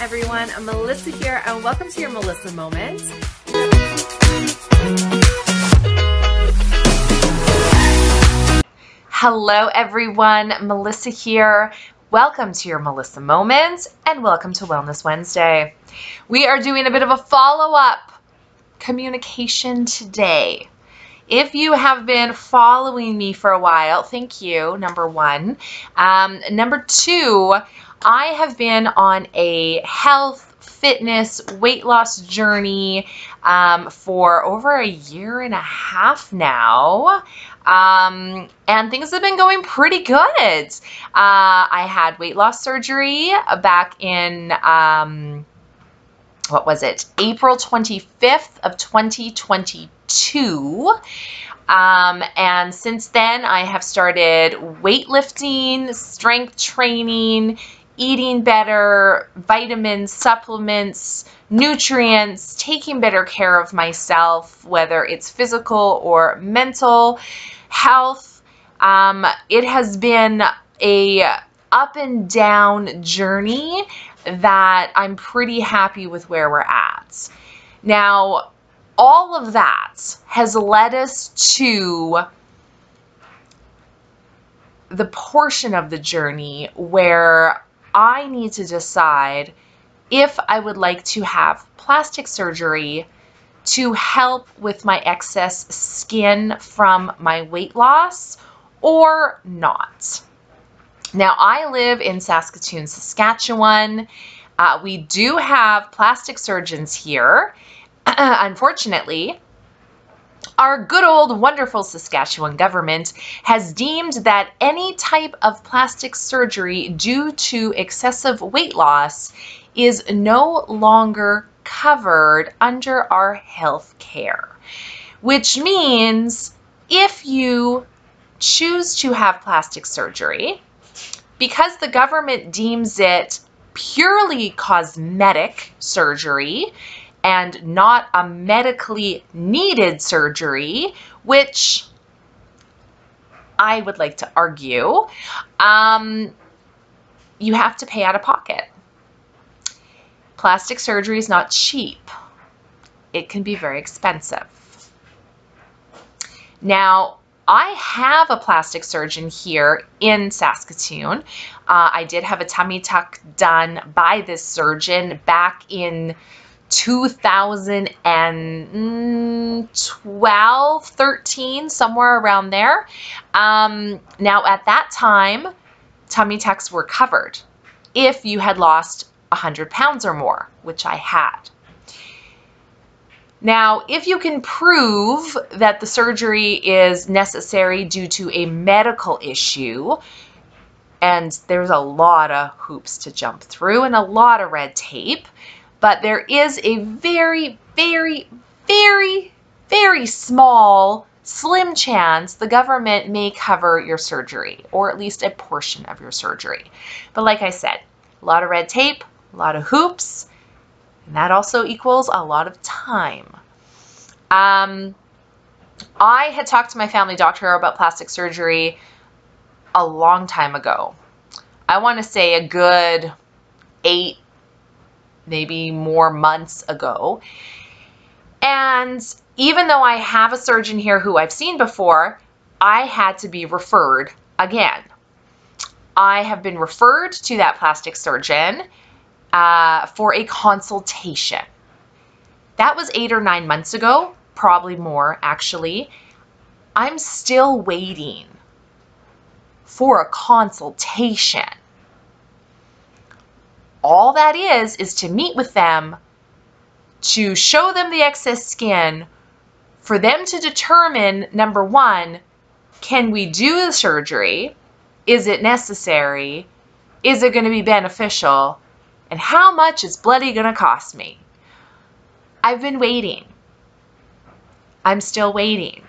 everyone, I'm Melissa here and welcome to your Melissa Moment. Hello everyone, Melissa here. Welcome to your Melissa Moment and welcome to Wellness Wednesday. We are doing a bit of a follow-up communication today. If you have been following me for a while, thank you, number one. Number two, I have been on a health, fitness, weight loss journey for over a year and a half now. And things have been going pretty good. I had weight loss surgery back in, what was it? April 25th of 2022. And since then I have started weightlifting, strength training, eating better, vitamins, supplements, nutrients, taking better care of myself, whether it's physical or mental health. It has been a up and down journey that I'm pretty happy with where we're at. Now, all of that has led us to the portion of the journey where I need to decide if I would like to have plastic surgery to help with my excess skin from my weight loss or not. Now, I live in Saskatoon, Saskatchewan. We do have plastic surgeons here. Unfortunately, our good old wonderful Saskatchewan government has deemed that any type of plastic surgery due to excessive weight loss is no longer covered under our health care, which means if you choose to have plastic surgery, because the government deems it purely cosmetic surgery and not a medically needed surgery, which I would like to argue, you have to pay out of pocket. Plastic surgery is not cheap. It can be very expensive. Now, I have a plastic surgeon here in Saskatoon. I did have a tummy tuck done by this surgeon back in 2012, 13, somewhere around there. Now at that time, tummy tucks were covered if you had lost 100 pounds or more, which I had. Now, if you can prove that the surgery is necessary due to a medical issue, and there's a lot of hoops to jump through and a lot of red tape, but there is a very, very, very, very small, slim chance the government may cover your surgery, or at least a portion of your surgery. But like I said, a lot of red tape, a lot of hoops, and that also equals a lot of time. I had talked to my family doctor about plastic surgery a long time ago. I want to say a good 8, maybe more months ago. And even though I have a surgeon here who I've seen before, I had to be referred again. I have been referred to that plastic surgeon for a consultation. That was 8 or 9 months ago, probably more actually. I'm still waiting for a consultation. All that is to meet with them, to show them the excess skin, for them to determine, number one, can we do the surgery? Is it necessary? Is it going to be beneficial? And how much is bloody going to cost me? I've been waiting. I'm still waiting.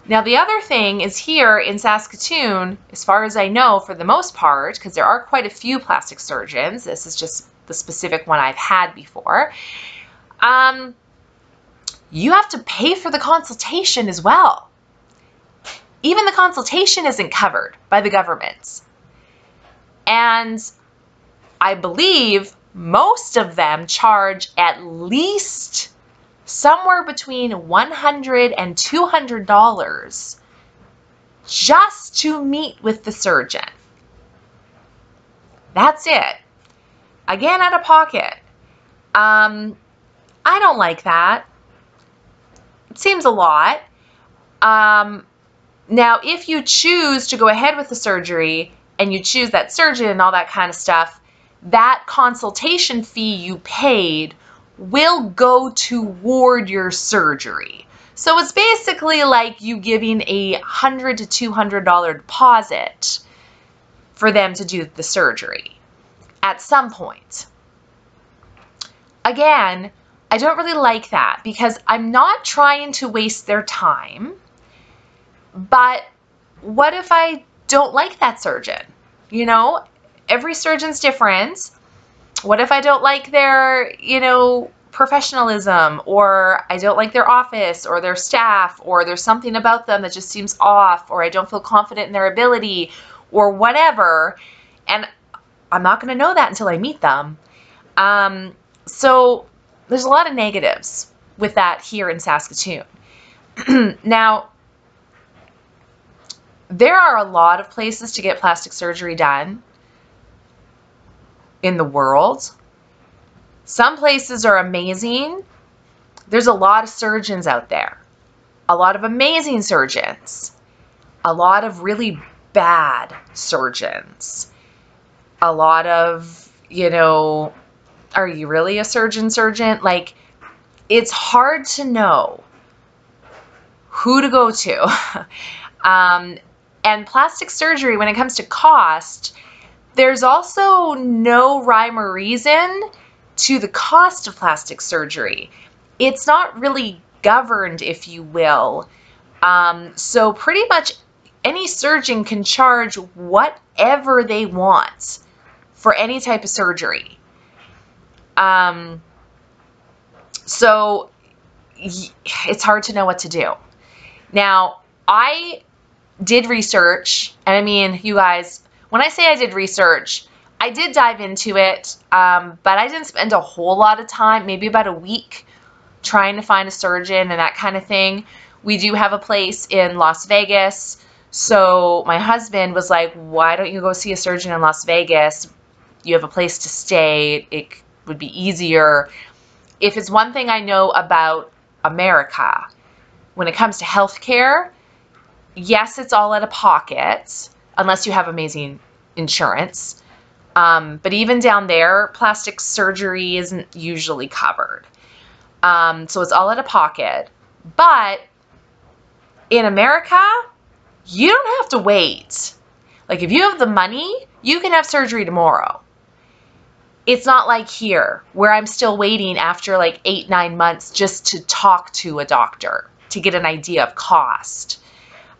Now, the other thing is here in Saskatoon, as far as I know, for the most part, because there are quite a few plastic surgeons, this is just the specific one I've had before, you have to pay for the consultation as well. Even the consultation isn't covered by the government. And I believe most of them charge at least somewhere between $100 and $200 just to meet with the surgeon. That's it. Again, out of pocket. I don't like that. It seems a lot. Now, if you choose to go ahead with the surgery and you choose that surgeon and all that kind of stuff, that consultation fee you paid will go toward your surgery. So it's basically like you giving a $100 to $200 deposit for them to do the surgery at some point. Again, I don't really like that because I'm not trying to waste their time. But what if I don't like that surgeon? You know, every surgeon's different. What if I don't like their, professionalism, or I don't like their office or their staff, or there's something about them that just seems off, or I don't feel confident in their ability or whatever. And I'm not going to know that until I meet them. So there's a lot of negatives with that here in Saskatoon. Now, there are a lot of places to get plastic surgery done in the world. Some places are amazing. There's a lot of surgeons out there. A lot of amazing surgeons. A lot of really bad surgeons. A lot of, are you really a surgeon? Like, it's hard to know who to go to. And plastic surgery, when it comes to cost, there's also no rhyme or reason to the cost of plastic surgery. It's not really governed, if you will. So pretty much any surgeon can charge whatever they want for any type of surgery. So it's hard to know what to do. Now, I did research, and I mean, you guys, when I say I did research, I did dive into it, but I didn't spend a whole lot of time, maybe about a week, trying to find a surgeon and that kind of thing. We do have a place in Las Vegas, so my husband was like, why don't you go see a surgeon in Las Vegas? You have a place to stay. It would be easier. If it's one thing I know about America, when it comes to healthcare, yes, it's all out of pocket, unless you have amazing insurance. But even down there, plastic surgery isn't usually covered. So it's all out of pocket. But in America, you don't have to wait. Like, if you have the money, you can have surgery tomorrow. It's not like here, where I'm still waiting after like 8-9 months just to talk to a doctor to get an idea of cost.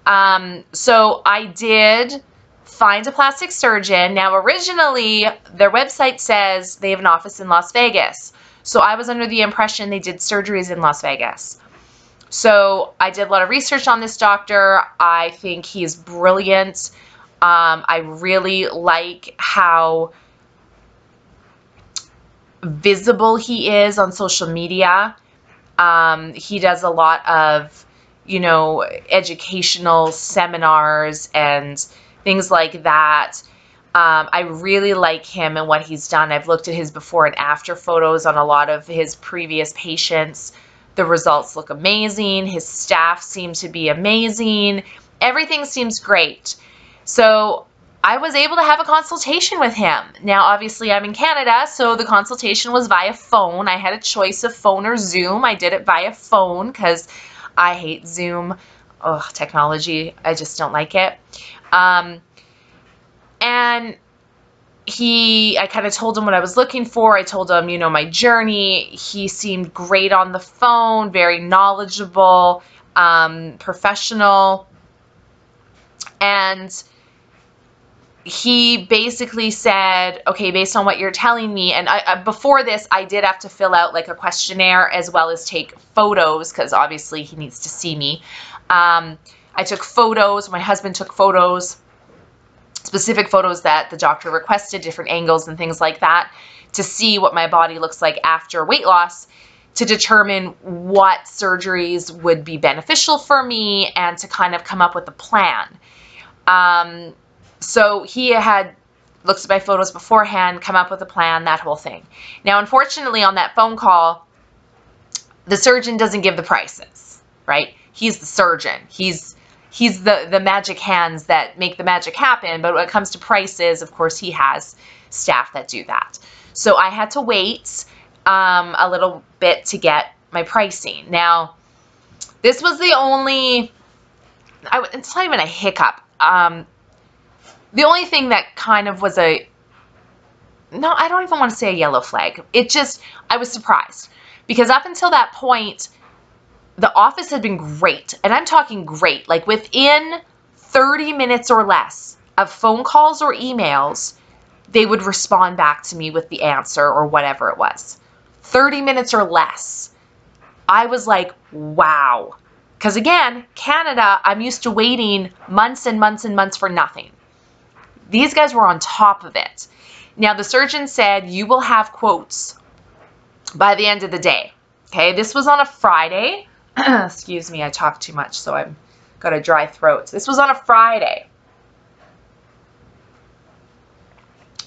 So I did find a plastic surgeon. Now, originally, their website says they have an office in Las Vegas. So I was under the impression they did surgeries in Las Vegas. So I did a lot of research on this doctor. I think he's brilliant. I really like how visible he is on social media. He does a lot of, educational seminars and things like that. I really like him and what he's done. I've looked at his before and after photos on a lot of his previous patients. The results look amazing. His staff seem to be amazing. Everything seems great. So I was able to have a consultation with him. Now, obviously, I'm in Canada, so the consultation was via phone. I had a choice of phone or Zoom. I did it via phone because I hate Zoom. Ugh, technology. I just don't like it. And I kind of told him what I was looking for. I told him, my journey. He seemed great on the phone, very knowledgeable, professional. And he basically said, okay, based on what you're telling me, and before this, I did have to fill out like a questionnaire as well as take photos because obviously he needs to see me. I took photos. My husband took photos. specific photos that the doctor requested, different angles and things like that, to see what my body looks like after weight loss, to determine what surgeries would be beneficial for me and to kind of come up with a plan. So he had looked at my photos beforehand, come up with a plan, that whole thing. Now, unfortunately, on that phone call, the surgeon doesn't give the prices, right? He's the surgeon. He's the magic hands that make the magic happen. But when it comes to prices, of course, he has staff that do that. So I had to wait a little bit to get my pricing. Now, this was the only, it's not even a hiccup. The only thing that kind of was I don't even want to say a yellow flag. I was surprised. Because up until that point, the office had been great. And I'm talking great. Like within 30 minutes or less of phone calls or emails, they would respond back to me with the answer or whatever it was. 30 minutes or less. I was like, wow. Because again, Canada, I'm used to waiting months and months and months for nothing. These guys were on top of it. Now, the surgeon said you will have quotes by the end of the day. Okay, this was on a Friday. Excuse me, I talk too much, so I've got a dry throat. This was on a Friday.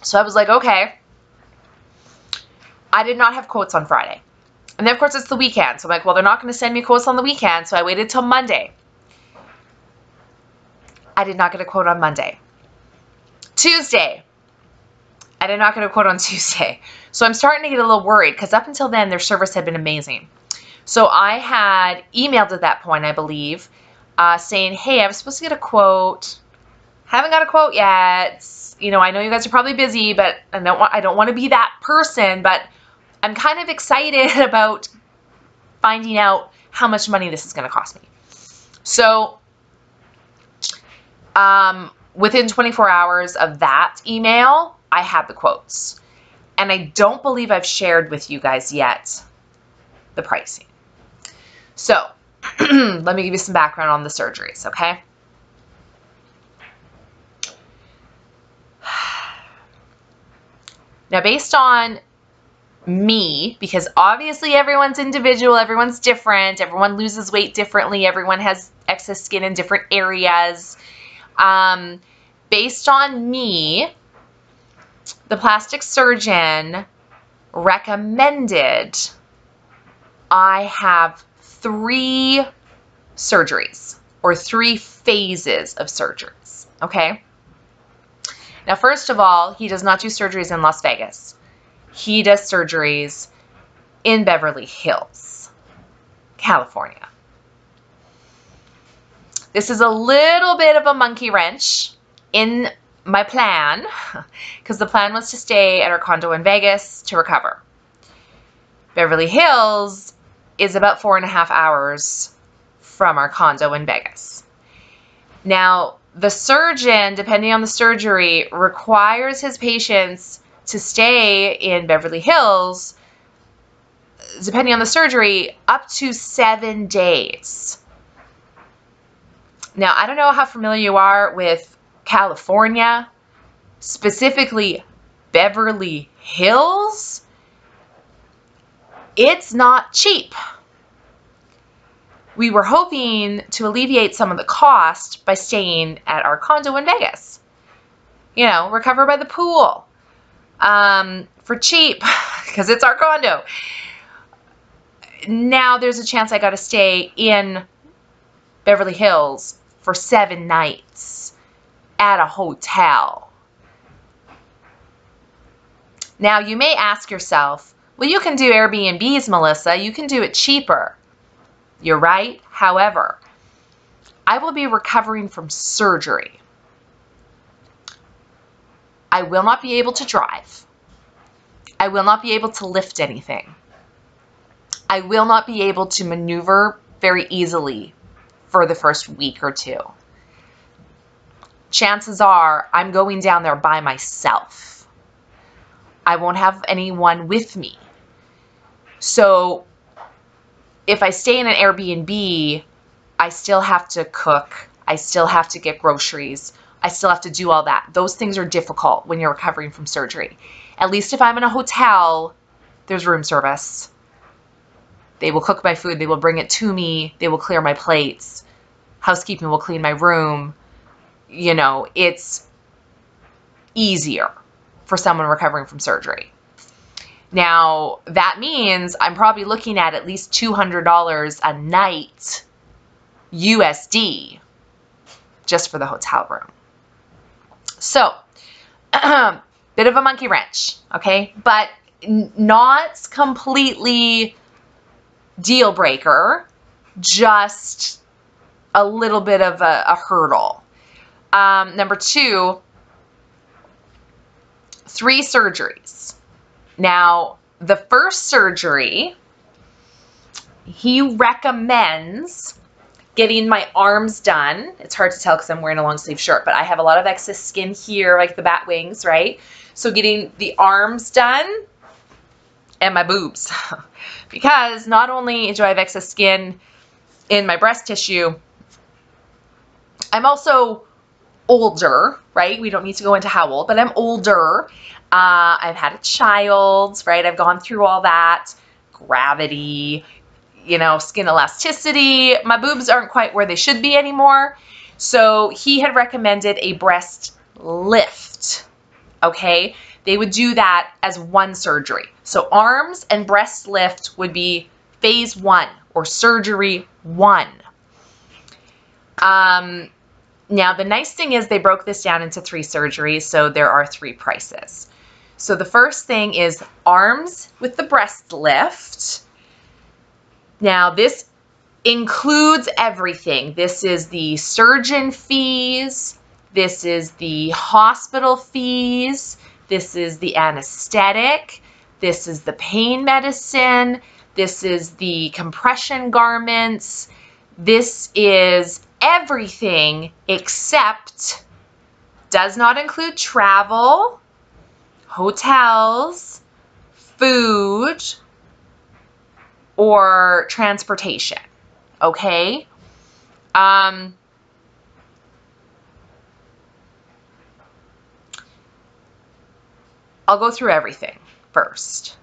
So I was like, okay. I did not have quotes on Friday. And then, of course, it's the weekend. So I'm like, well, they're not going to send me quotes on the weekend. So I waited till Monday. I did not get a quote on Monday. Tuesday, I did not get a quote on Tuesday. So I'm starting to get a little worried because up until then, their service had been amazing. So I had emailed at that point, I believe, saying, hey, I was supposed to get a quote. Haven't got a quote yet. You know, I know you guys are probably busy, but I don't want to be that person, but I'm kind of excited about finding out how much money this is going to cost me. So, within 24 hours of that email, I had the quotes. And I don't believe I've shared with you guys yet the pricing. So, let me give you some background on the surgeries, okay? Now, based on me, because obviously everyone's individual, everyone's different, everyone loses weight differently, everyone has excess skin in different areas. Based on me, the plastic surgeon recommended I have 3 surgeries or 3 phases of surgeries, okay? Now, first of all, he does not do surgeries in Las Vegas. He does surgeries in Beverly Hills, California. This is a little bit of a monkey wrench in my plan because the plan was to stay at our condo in Vegas to recover. Beverly Hills is about 4.5 hours from our condo in Vegas. Now, the surgeon, depending on the surgery, requires his patients to stay in Beverly Hills, depending on the surgery, up to 7 days. Now, I don't know how familiar you are with California, specifically Beverly Hills. It's not cheap. We were hoping to alleviate some of the cost by staying at our condo in Vegas. You know, recover by the pool. For cheap, because it's our condo. Now there's a chance I got to stay in Beverly Hills for 7 nights at a hotel. Now you may ask yourself, well, you can do Airbnbs, Melissa. You can do it cheaper. You're right. However, I will be recovering from surgery. I will not be able to drive. I will not be able to lift anything. I will not be able to maneuver very easily for the first week or 2. Chances are I'm going down there by myself. I won't have anyone with me. So if I stay in an Airbnb, I still have to cook. I still have to get groceries. I still have to do all that. Those things are difficult when you're recovering from surgery. At least if I'm in a hotel, there's room service. They will cook my food. They will bring it to me. They will clear my plates. Housekeeping will clean my room. You know, it's easier for someone recovering from surgery. Now, that means I'm probably looking at least $200 a night USD just for the hotel room. So, bit of a monkey wrench, okay? But not completely deal breaker, just a little bit of a hurdle. Number 2, 3 surgeries. Now, the first surgery, he recommends getting my arms done. It's hard to tell because I'm wearing a long sleeve shirt, but I have a lot of excess skin here, like the bat wings, right? So getting the arms done and my boobs. Because not only do I have excess skin in my breast tissue, I'm also older, right? We don't need to go into how old, but I'm older. I've had a child, right? I've gone through all that. Gravity, you know, skin elasticity. My boobs aren't quite where they should be anymore. So he had recommended a breast lift, okay? They would do that as one surgery. So arms and breast lift would be phase 1 or surgery 1. Now, the nice thing is they broke this down into 3 surgeries, so there are 3 prices. So the first thing is arms with the breast lift. Now, this includes everything. This is the surgeon fees. This is the hospital fees. This is the anesthetic. This is the pain medicine. This is the compression garments. This is everything except does not include travel, hotels, food, or transportation, okay? I'll go through everything first.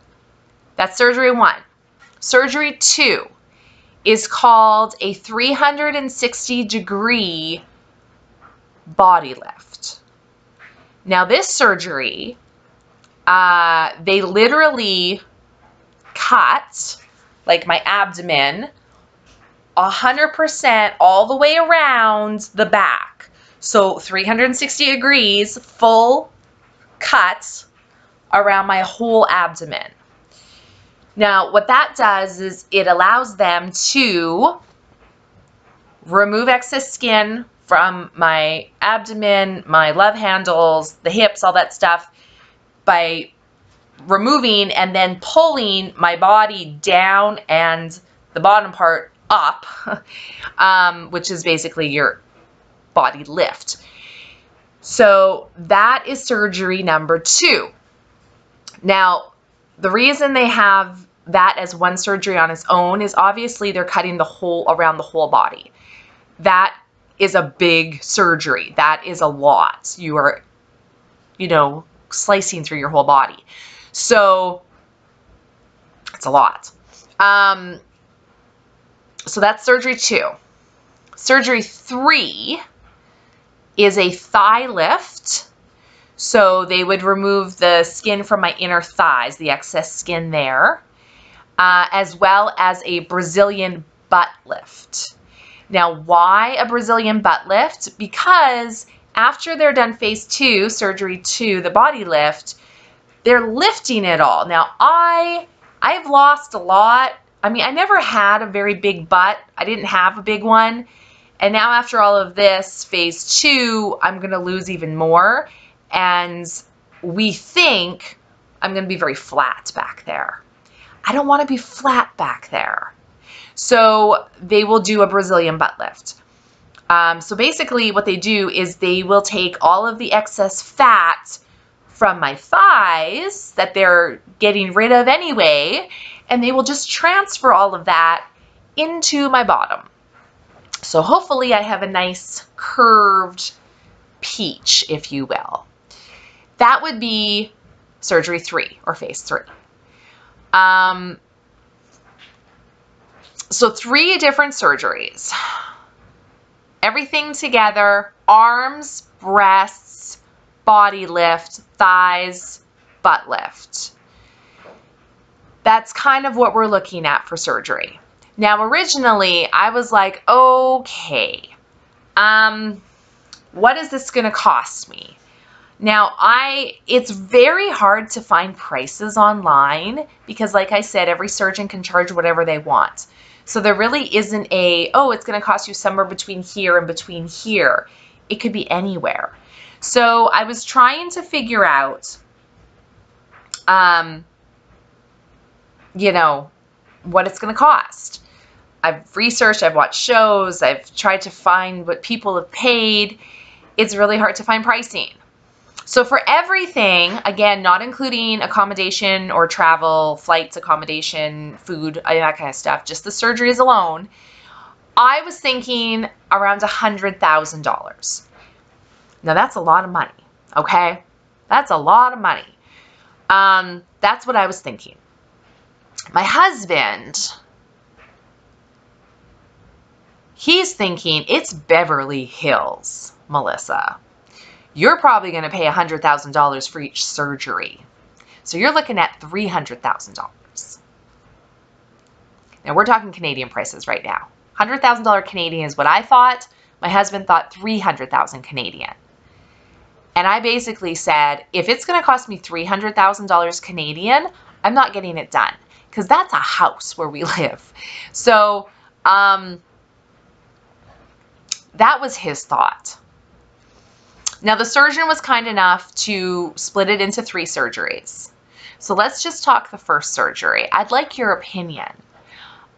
That's surgery 1. Surgery 2 is called a 360-degree body lift. Now, this surgery, they literally cut, like my abdomen, 100% all the way around the back. So 360 degrees, full cut around my whole abdomen. Now, what that does is it allows them to remove excess skin from my abdomen, my love handles, the hips, all that stuff, by removing and then pulling my body down and the bottom part up, which is basically your body lift. So that is surgery number 2. Now, the reason they have that as one surgery on its own is obviously they're cutting the whole around the whole body. That is a big surgery. That is a lot. You are, you know, slicing through your whole body. So it's a lot. So that's surgery 2. Surgery 3 is a thigh lift. So they would remove the skin from my inner thighs, the excess skin there, as well as a Brazilian butt lift. Now, why a Brazilian butt lift? Because after they're done phase 2, surgery 2, the body lift, they're lifting it all. Now, I've lost a lot. I mean, I never had a very big butt. I didn't have a big one. And now after all of this, phase 2, I'm going to lose even more. And we think I'm going to be very flat back there. I don't want to be flat back there. So they will do a Brazilian butt lift. So basically what they do is they will take all of the excess fat from my thighs that they're getting rid of anyway, and they will just transfer all of that into my bottom. So hopefully I have a nice curved peach, if you will. That would be surgery 3 or phase 3. So 3 different surgeries. Everything together: arms, breasts, body lift, thighs, butt lift. That's kind of what we're looking at for surgery. Now, originally, I was like, okay, what is this going to cost me? Now, it's very hard to find prices online because, like I said, every surgeon can charge whatever they want. So there really isn't it's going to cost you somewhere between here and between here. It could be anywhere. So I was trying to figure out, what it's going to cost. I've researched, I've watched shows, I've tried to find what people have paid. It's really hard to find pricing. So for everything, again, not including accommodation or travel, flights, accommodation, food, that kind of stuff, just the surgeries alone, I was thinking around $100,000. Now that's a lot of money, okay? That's a lot of money. That's what I was thinking. My husband, he's thinking it's Beverly Hills, Melissa. You're probably going to pay $100,000 for each surgery. So you're looking at $300,000. Now we're talking Canadian prices right now. $100,000 Canadian is what I thought. My husband thought $300,000 Canadian. And I basically said, if it's going to cost me $300,000 Canadian, I'm not getting it done because that's a house where we live. So that was his thought. Now, the surgeon was kind enough to split it into 3 surgeries. So let's just talk the first surgery. I'd like your opinion.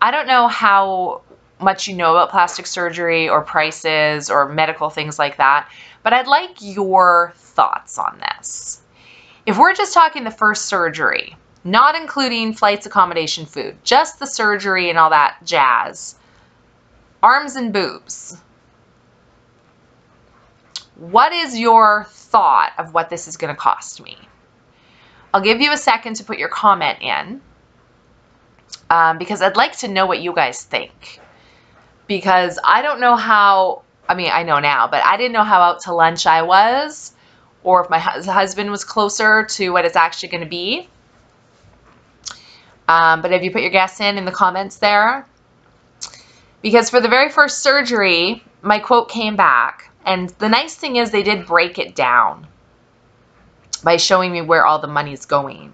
I don't know how much you know about plastic surgery or prices or medical things like that, but I'd like your thoughts on this. If we're just talking the first surgery, not including flights, accommodation, food, just the surgery and all that jazz, arms and boobs, what is your thought of what this is going to cost me? I'll give you a second to put your comment in because I'd like to know what you guys think. Because I don't know how, I know now, but I didn't know how out to lunch I was or if my husband was closer to what it's actually going to be. But have you put your guess in the comments there? Because for the very first surgery, my quote came back. And the nice thing is they did break it down by showing me where all the money's going.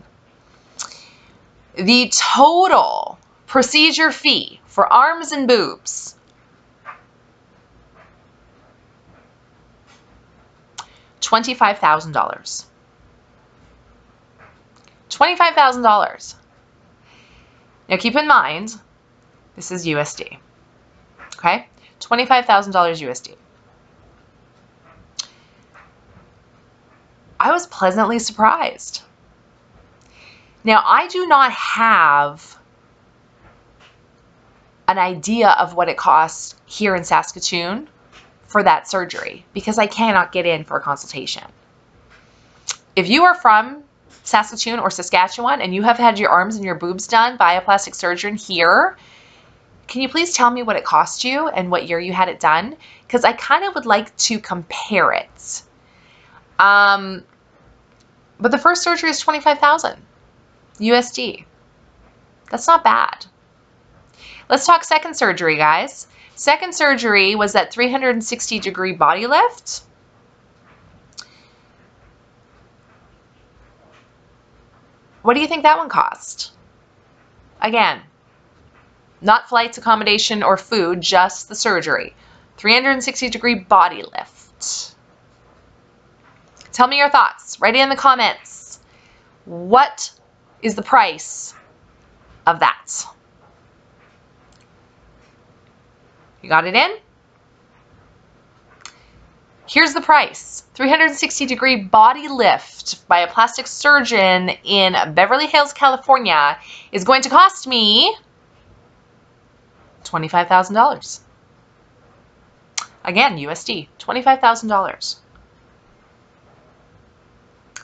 The total procedure fee for arms and boobs, $25,000. $25,000. Now keep in mind, this is USD. Okay? $25,000 USD. I was pleasantly surprised. Now, I do not have an idea of what it costs here in Saskatoon for that surgery because I cannot get in for a consultation. If you are from Saskatoon or Saskatchewan and you have had your arms and your boobs done by a plastic surgeon here, can you please tell me what it cost you and what year you had it done? Because I kind of would like to compare it. But the first surgery is $25,000 USD. That's not bad. Let's talk second surgery, guys. Second surgery was that 360-degree body lift. What do you think that one cost? Again, not flights, accommodation, or food, just the surgery. 360-degree body lift. Tell me your thoughts. Write it in the comments. What is the price of that? You got it in? Here's the price. 360-degree body lift by a plastic surgeon in Beverly Hills, California is going to cost me $25,000. Again, USD, $25,000.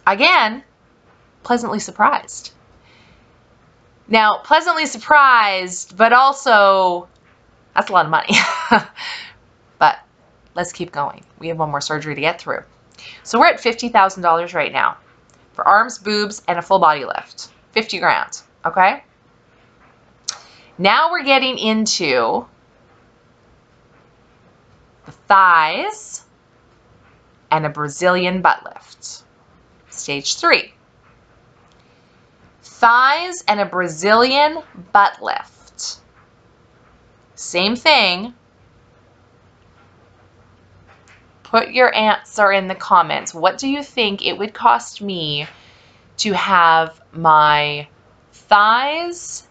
Again, pleasantly surprised. Now, pleasantly surprised, but also, that's a lot of money. But let's keep going. We have one more surgery to get through. So we're at $50,000 right now for arms, boobs, and a full body lift. 50 grand, okay? Now we're getting into the thighs and a Brazilian butt lift. Stage 3. Thighs and a Brazilian butt lift. Same thing. Put your answer in the comments. What do you think it would cost me to have my thighs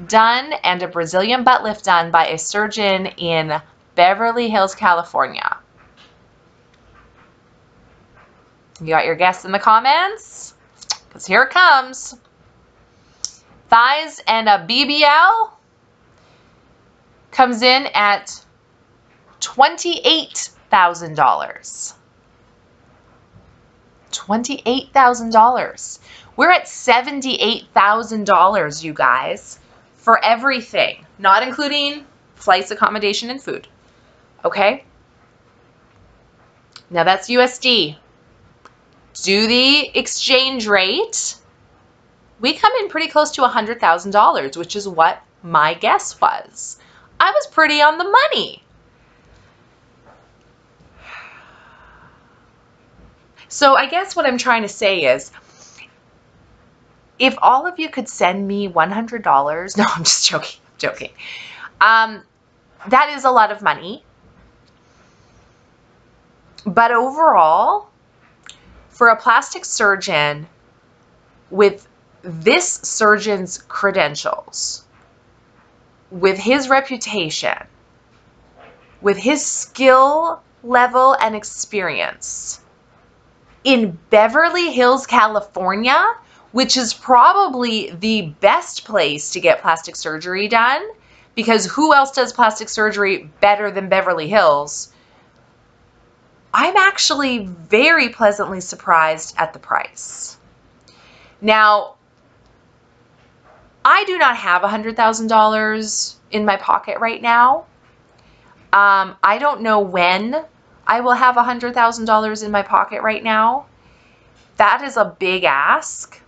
done and a Brazilian butt lift done by a surgeon in Beverly Hills, California? You got your guess in the comments? Because here it comes. Thighs and a BBL comes in at $28,000. $28,000. We're at $78,000, you guys, for everything, not including flights, accommodation, and food. Okay? Now that's USD. Do the exchange rate. We come in pretty close to $100,000, which is what my guess was. I was pretty on the money. So I guess what I'm trying to say is, if all of you could send me $100, no, I'm just joking. That is a lot of money. But overall, for a plastic surgeon with this surgeon's credentials, with his reputation, with his skill level and experience, in Beverly Hills, California, which is probably the best place to get plastic surgery done, because who else does plastic surgery better than Beverly Hills? I'm actually very pleasantly surprised at the price. Now, I do not have $100,000 in my pocket right now. I don't know when I will have $100,000 in my pocket right now. That is a big ask.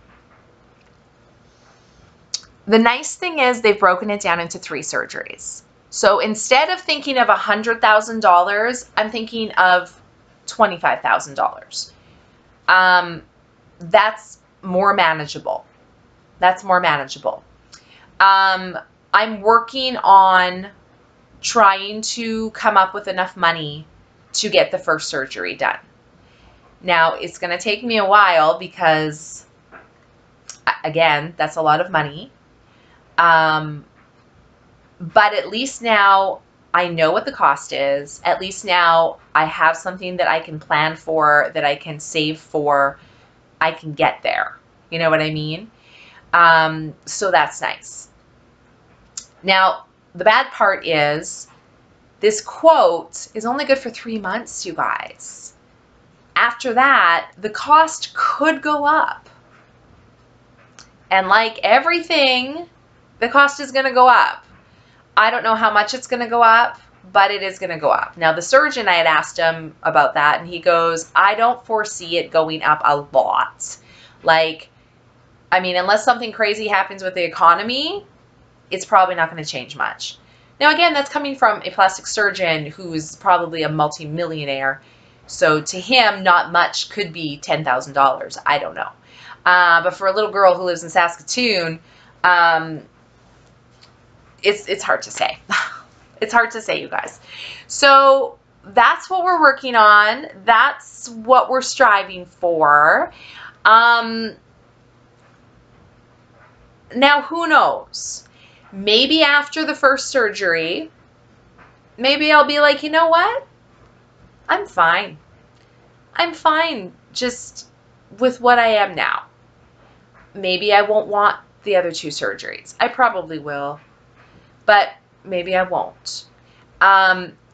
The nice thing is they've broken it down into 3 surgeries. So instead of thinking of $100,000, I'm thinking of $25,000. That's more manageable. That's more manageable. I'm working on trying to come up with enough money to get the first surgery done. Now, it's going to take me a while because, again, that's a lot of money. But at least now I know what the cost is. At least now I have something that I can plan for, that I can save for. I can get there. You know what I mean? So that's nice. Now, the bad part is this quote is only good for 3 months, you guys. After that, the cost could go up. And like everything, the cost is going to go up. I don't know how much it's going to go up, but it is going to go up. Now, the surgeon, I had asked him about that, and he goes, I don't foresee it going up a lot. Like, I mean, unless something crazy happens with the economy, it's probably not going to change much. Now, again, that's coming from a plastic surgeon who's probably a multi-millionaire. So to him, not much could be $10,000. I don't know. But for a little girl who lives in Saskatoon, it's hard to say. It's hard to say, you guys. So that's what we're working on. That's what we're striving for. Now, who knows? Maybe after the first surgery, maybe I'll be like, you know what? I'm fine. I'm fine just with what I am now. Maybe I won't want the other 2 surgeries. I probably will, but maybe I won't.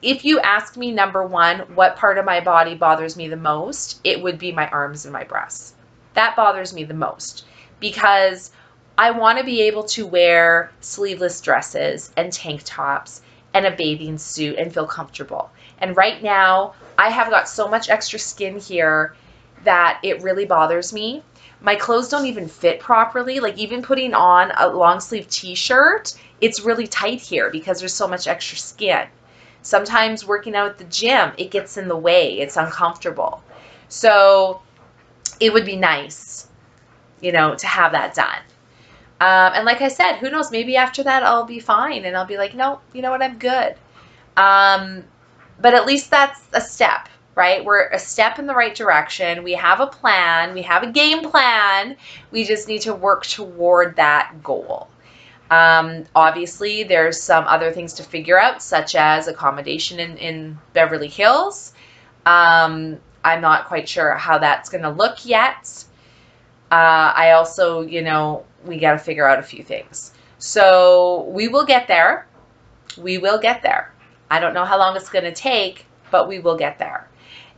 If you ask me, number one, what part of my body bothers me the most, it would be my arms and my breasts. That bothers me the most because I want to be able to wear sleeveless dresses and tank tops and a bathing suit and feel comfortable. And right now, I have got so much extra skin here that it really bothers me. My clothes don't even fit properly. Like even putting on a long sleeve t-shirt, it's really tight here because there's so much extra skin. Sometimes working out at the gym, it gets in the way. It's uncomfortable. So it would be nice, you know, to have that done. And like I said, who knows, maybe after that I'll be fine and I'll be like, no, you know what, I'm good. But at least that's a step, right? We're a step in the right direction. We have a plan. We have a game plan. We just need to work toward that goal. Obviously, there's some other things to figure out, such as accommodation in Beverly Hills. I'm not quite sure how that's going to look yet. I also, you know, we got to figure out a few things. So we will get there. We will get there. I don't know how long it's going to take, but we will get there.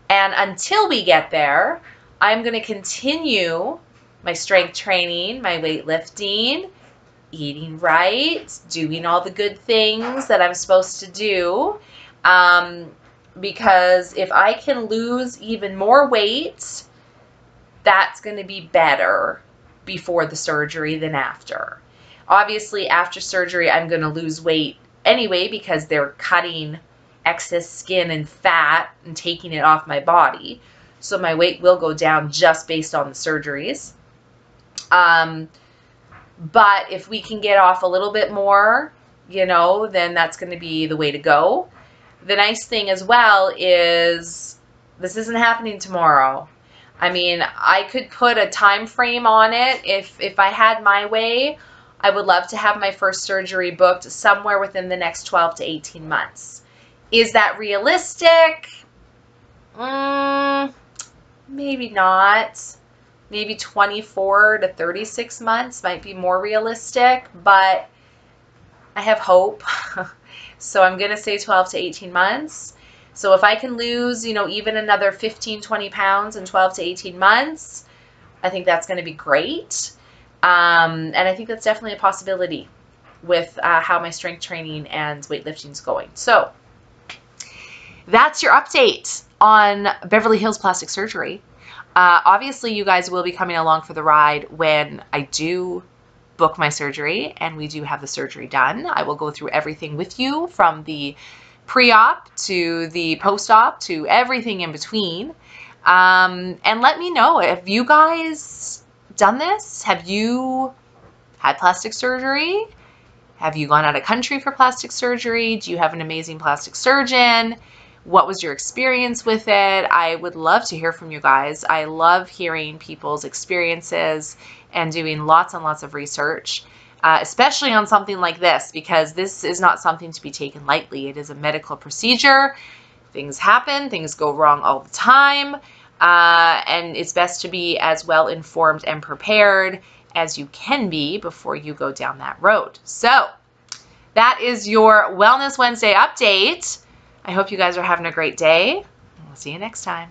And until we get there, I'm going to continue my strength training, my weightlifting, eating right, doing all the good things that I'm supposed to do. Because if I can lose even more weight, that's going to be better before the surgery than after. Obviously, after surgery, I'm going to lose weight anyway because they're cutting excess skin and fat and taking it off my body. So my weight will go down just based on the surgeries. But if we can get off a little bit more, you know, then that's going to be the way to go. The nice thing as well is this isn't happening tomorrow. I mean, I could put a time frame on it. If I had my way, I would love to have my first surgery booked somewhere within the next 12 to 18 months. Is that realistic? Maybe not. Maybe 24 to 36 months might be more realistic, but I have hope. So I'm going to say 12 to 18 months. So if I can lose, you know, even another 15, 20 pounds in 12 to 18 months, I think that's going to be great. And I think that's definitely a possibility with how my strength training and weightlifting is going. So that's your update on Beverly Hills plastic surgery. Obviously, you guys will be coming along for the ride when I do book my surgery and we do have the surgery done. I will go through everything with you from the pre-op to the post-op to everything in between. And let me know, have you guys done this? Have you had plastic surgery? Have you gone out of country for plastic surgery? Do you have an amazing plastic surgeon? What was your experience with it? I would love to hear from you guys. I love hearing people's experiences and doing lots and lots of research, especially on something like this, because this is not something to be taken lightly. It is a medical procedure. Things happen. Things go wrong all the time. And it's best to be as well informed and prepared as you can be before you go down that road. So that is your Wellness Wednesday update. I hope you guys are having a great day. We'll see you next time.